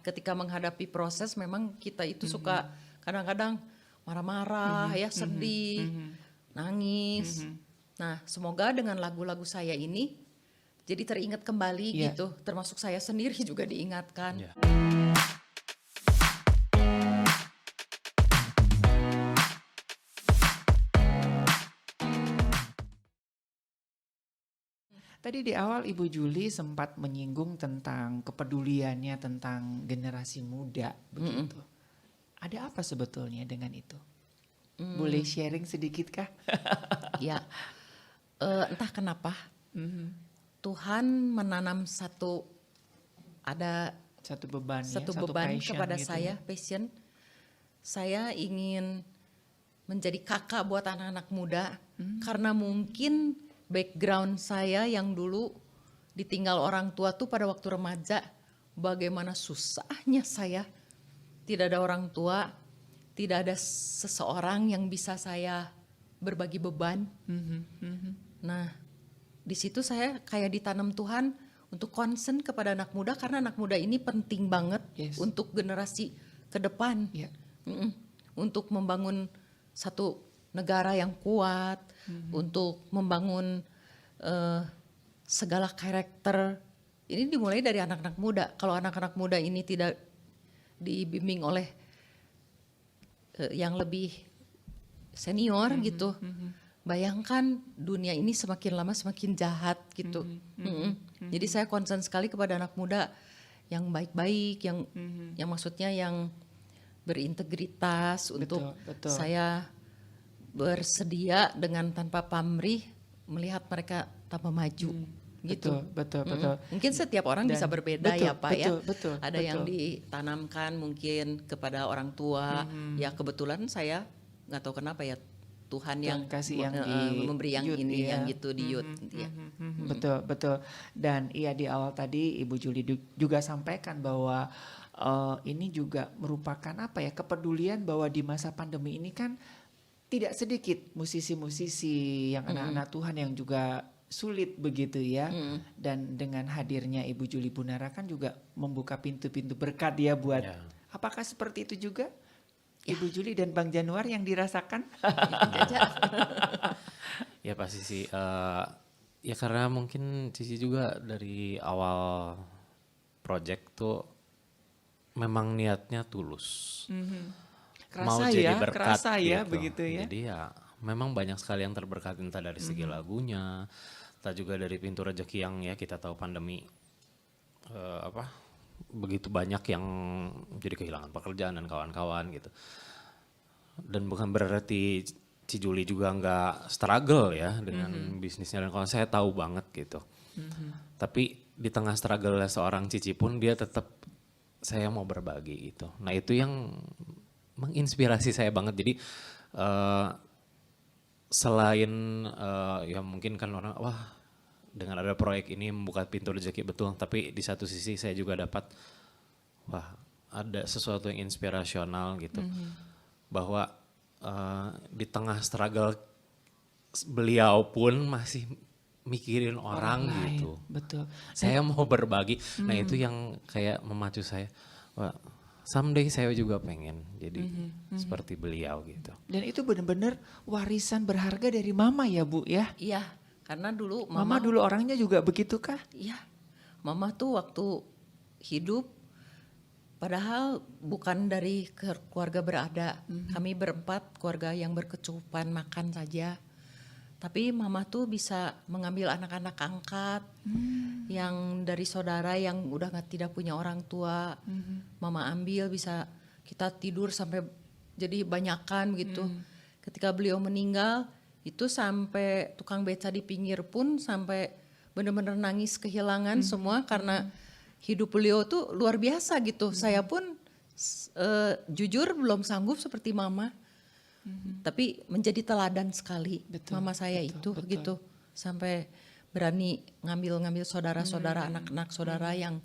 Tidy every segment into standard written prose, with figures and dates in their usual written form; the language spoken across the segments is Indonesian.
ketika menghadapi proses memang kita itu suka kadang-kadang marah-marah ya, sedih, nangis. Nah, semoga dengan lagu-lagu saya ini jadi teringat kembali gitu, termasuk saya sendiri juga diingatkan. Tadi di awal Ibu Juli sempat menyinggung tentang kepeduliannya tentang generasi muda begitu. Ada apa sebetulnya dengan itu? Boleh sharing sedikit kah? Ya, entah kenapa Tuhan menanam satu beban passion kepada gitu saya, passion. Saya ingin menjadi kakak buat anak-anak muda karena mungkin background saya yang dulu ditinggal orang tua tuh pada waktu remaja, bagaimana susahnya saya, tidak ada orang tua, tidak ada seseorang yang bisa saya berbagi beban. Nah, di situ saya kayak ditanam Tuhan untuk concern kepada anak muda karena anak muda ini penting banget untuk generasi ke depan, untuk membangun satu negara yang kuat, untuk membangun segala karakter. Ini dimulai dari anak-anak muda. Kalau anak-anak muda ini tidak dibimbing oleh yang lebih senior gitu, bayangkan dunia ini semakin lama semakin jahat gitu. Jadi saya concern sekali kepada anak muda yang baik-baik, yang maksudnya yang berintegritas. Betul. Saya bersedia dengan tanpa pamrih melihat mereka tambah maju. Gitu. Betul. Mungkin setiap orang bisa berbeda ya Pak ya. Ada yang betul. ditanamkan mungkin kepada orang tua. Ya kebetulan saya nggak tahu kenapa ya Tuhan yang kasih yang memberi yang youth, ini yang gitu di youth. Betul. Dan di awal tadi Ibu Juli juga sampaikan bahwa ini juga merupakan kepedulian bahwa di masa pandemi ini kan tidak sedikit musisi-musisi yang anak-anak Tuhan yang juga sulit begitu ya. Dan dengan hadirnya Ibu Juli Bunara kan juga membuka pintu-pintu berkat ya buat. Apakah seperti itu juga Ibu Juli dan Bang Januar yang dirasakan? Ya pasti sih. Ya karena mungkin Cici juga dari awal project tuh memang niatnya tulus. Mau jadi berkat gitu. Begitu ya. Jadi ya memang banyak sekali yang terberkat entah dari segi lagunya, entah juga dari pintu rezeki yang ya kita tahu pandemi begitu banyak yang jadi kehilangan pekerjaan dan kawan-kawan gitu. Dan bukan berarti Cijuli juga nggak struggle ya dengan bisnisnya dan kalau saya tahu banget gitu. Tapi di tengah struggle seorang Cici pun dia tetap saya mau berbagi gitu. Nah itu yang menginspirasi saya banget. Jadi selain ya mungkin kan orang dengan ada proyek ini membuka pintu rezeki betul. Tapi di satu sisi saya juga dapat ada sesuatu yang inspirasional gitu. Bahwa di tengah struggle beliau pun masih mikirin orang gitu. Betul. Saya mau berbagi. Nah itu yang kayak memacu saya. Someday saya juga pengen jadi seperti beliau gitu. Dan itu benar-benar warisan berharga dari Mama ya Bu ya? Iya, karena dulu Mama dulu orangnya juga begitukah? Iya, Mama tuh waktu hidup padahal bukan dari keluarga berada. Kami berempat keluarga yang berkecukupan makan saja. Tapi Mama tuh bisa mengambil anak-anak angkat yang dari saudara yang udah tidak punya orang tua. Mama ambil bisa kita tidur sampai jadi banyakan gitu. Ketika beliau meninggal itu sampai tukang beca di pinggir pun sampai benar-benar nangis kehilangan semua karena hidup beliau tuh luar biasa gitu. Saya pun jujur belum sanggup seperti Mama. Tapi menjadi teladan sekali Mama saya betul. Gitu. Sampai berani ngambil saudara-saudara, anak-anak saudara yang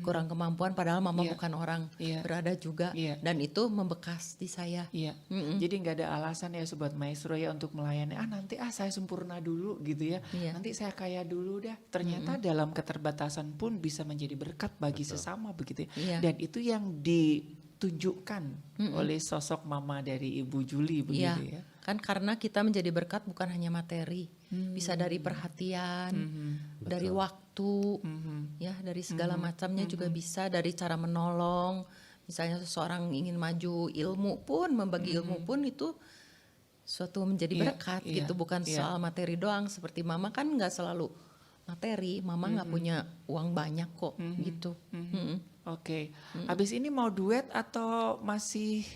kurang kemampuan padahal mama Iya. bukan orang Iya. berada juga Iya. dan itu membekas di saya. Iya, jadi nggak ada alasan ya Sobat Maestro ya untuk melayani. Nanti saya sempurna dulu gitu ya. Iya. Nanti saya kaya dulu dah. Ternyata dalam keterbatasan pun bisa menjadi berkat bagi sesama begitu ya. Iya. Dan itu yang ditunjukkan oleh sosok mama dari Ibu Juli Iya, begitu ya. kan karena kita menjadi berkat bukan hanya materi, bisa dari perhatian, dari waktu, ya dari segala macamnya juga bisa, dari cara menolong. Misalnya seseorang ingin maju ilmu pun, membagi ilmu pun itu suatu menjadi Iya, berkat iya, gitu, bukan iya. soal materi doang. Seperti mama kan nggak selalu materi, mama nggak punya uang banyak kok gitu. Oke, habis ini mau duet atau masih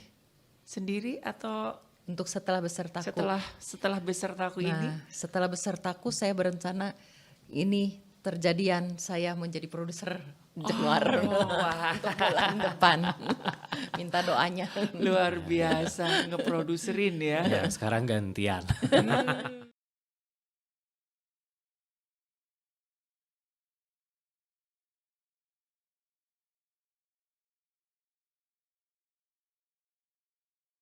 sendiri atau Untuk setelah besertaku. setelah besertaku ini? Nah, setelah besertaku saya berencana ini terjadian saya menjadi produser Januari Wah. untuk bulan depan. Minta doanya. Luar biasa ngeproduserin ya. Ya, sekarang gantian.